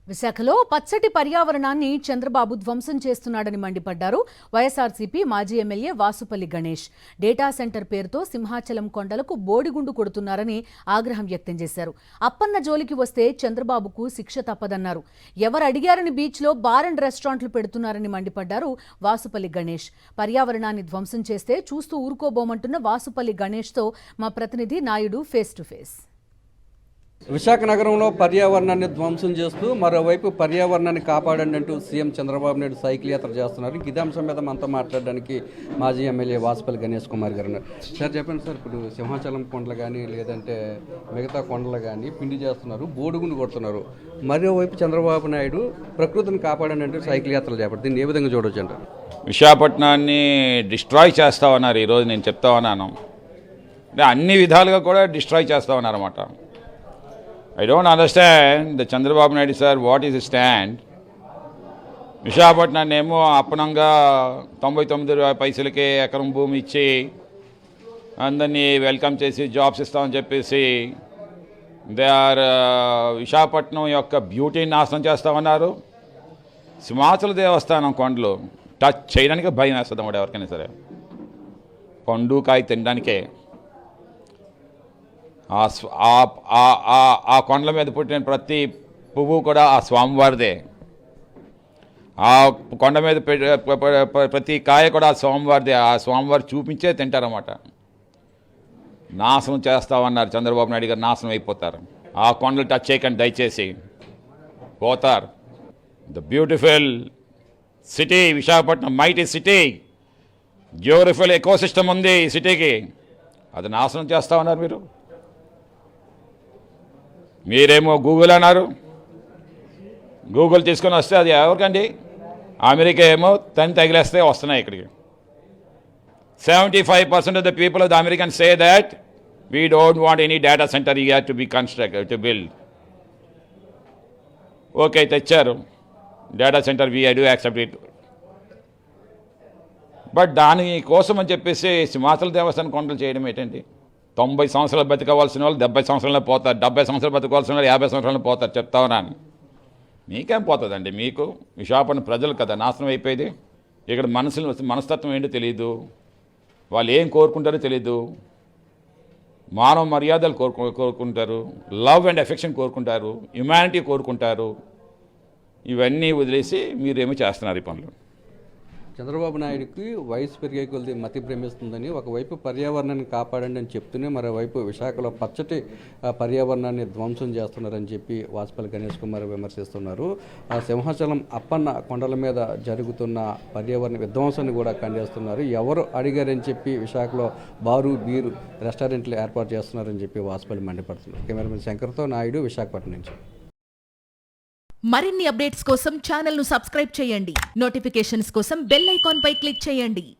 విశాఖలో పచ్చటి పర్యావరణాన్ని చంద్రబాబు ధ్వంసం చేస్తున్నాడని మండిపడ్డారు వైఎస్ఆర్సీపీ మాజీ MLA Vasupalli Ganesh. Data centre పేరుతో సింహాచలం కొండలకు బోడిగుండు కొడుతున్నారని ఆగ్రహం వ్యక్తం చేశారు. అప్పన్న జోలికి వస్తే చంద్రబాబుకు శిక్ష తప్పదన్నారు. ఎవరు అడిగారని బీచ్లో బార్ అండ్ రెస్టారెంట్లు పెడుతున్నారని మండిపడ్డారు వాసుపల్లి గణేష్. పర్యావరణాన్ని ధ్వంసం చేస్తే చూస్తూ ఊరుకోబోమంటున్న వాసుపల్లి గణేష్తో మా ప్రతినిధి Naidu face to face. Visakha నగరంలో పర్యావరణాన్ని ధ్వంసం చేస్తూ మరోవైపు పర్యావరణాన్ని కాపాడండి అంటూ సీఎం చంద్రబాబు నాయుడు సైకిల్ యాత్ర చేస్తున్నారు. ఇదే అంశం మీద మనతో మాట్లాడడానికి మాజీ ఎమ్మెల్యే వాసుపల్లి గణేష్ కుమార్ గారు ఉన్నారు. సార్ చెప్పండి సార్, ఇప్పుడు సింహాచలం కొండలు కానీ లేదంటే మిగతా కొండలు కానీ పిండి చేస్తున్నారు, బోడుగుండు కొడుతున్నారు. మరోవైపు చంద్రబాబు నాయుడు ప్రకృతిని కాపాడండి అంటూ సైకిల్ యాత్రలు చేపట్టి దీన్ని ఏ విధంగా చూడొచ్చు అంటారు? విశాఖపట్నాన్ని డిస్ట్రాయ్ చేస్తామన్నారు. ఈరోజు నేను చెప్తా ఉన్నాను, అంటే అన్ని విధాలుగా కూడా destroy చేస్తామన్నారన్నమాట. I don't understand the Chandrababu Naidu sir, what is his stand? విశాఖపట్నాన్ని ఏమో అప్పనంగా 99 పైసలకే ఎకరం భూమి ఇచ్చి అందరినీ వెల్కమ్ చేసి జాబ్స్ ఇస్తామని చెప్పేసి దే ఆర్ విశాఖపట్నం యొక్క బ్యూటీని నాశనం చేస్తామన్నారు. సింహాచల దేవస్థానం కొండలు టచ్ చేయడానికి భయం వేస్తుంది అన్నమాట ఎవరికైనా సరే. పండు కాయ తినడానికే ఆ కొండల మీద పుట్టిన ప్రతి పువ్వు కూడా ఆ స్వామివారిదే. ఆ కొండ మీద ప్రతి కాయ కూడా ఆ స్వామివారిదే. ఆ స్వామివారు చూపించే తింటారన్నమాట. నాశనం చేస్తామన్నారు చంద్రబాబు నాయుడు గారు, నాశనం అయిపోతారు. ఆ కొండలు టచ్ చేయకండి దయచేసి, పోతారు. The beautiful city Visakhapatnam, mighty city, beautiful ecosystem ఉంది ఈ సిటీకి, అది నాశనం చేస్తామన్నారు మీరు. మీరేమో గూగుల్ అన్నారు. గూగుల్ తీసుకొని వస్తే అది ఎవరికండి? అమెరికా ఏమో తగిలేస్తే వస్తున్నాయి ఇక్కడికి. 75% of the people of the Americans say that we don't want any data center here to be constructed, to build. Okay, తెచ్చారు data centre, we do accept it. But దానికోసం అని చెప్పేసి సింహాచల దేవస్థానం కొండలు చేయడం ఏంటండి? 90 సంవత్సరాలు బతకవలసిన వాళ్ళు 70 సంవత్సరాలు పోతారు, 70 సంవత్సరాలు బతకవలసిన వాళ్ళు 50 సంవత్సరాలు పోతారు. చెప్తా ఉన్నాను, మీకేం పోతుందండి? మీకు విశాఖపట్నం ప్రజలు కదా నాశనం అయిపోయేది. ఇక్కడ మనస్తత్వం ఏంటో తెలియదు, వాళ్ళు ఏం కోరుకుంటారో తెలీదు. మానవ మర్యాదలు కోరుకుంటారు, లవ్ అండ్ ఎఫెక్షన్ కోరుకుంటారు, హ్యుమానిటీ కోరుకుంటారు. ఇవన్నీ వదిలేసి మీరేమో చేస్తున్నారు ఈ పనులు. చంద్రబాబు నాయుడుకి వయసు పెరిగే కొద్ది మతి భ్రమిస్తుందని, ఒకవైపు పర్యావరణాన్ని కాపాడండి అని చెప్తూనే మరోవైపు విశాఖలో పచ్చటి పర్యావరణాన్ని ధ్వంసం చేస్తున్నారని చెప్పి వాసుపల్లి గణేష్ కుమార్ విమర్శిస్తున్నారు. ఆ సింహాచలం అప్పన్న కొండల మీద జరుగుతున్న పర్యావరణ విధ్వంసాన్ని కూడా ఖండిస్తున్నారు. ఎవరు అడిగారని చెప్పి విశాఖలో బారు బీరు రెస్టారెంట్లు ఏర్పాటు చేస్తున్నారని చెప్పి వాసుపల్లి మండిపడుతున్నారు. కెమెరామెన్ శంకర్తో నాయుడు, విశాఖపట్నం నుంచి. మరిన్ని అప్డేట్స్ కోసం ఛానల్ను సబ్స్క్రైబ్ చేయండి. నోటిఫికేషన్స్ కోసం బెల్ ఐకాన్ పై క్లిక్ చేయండి.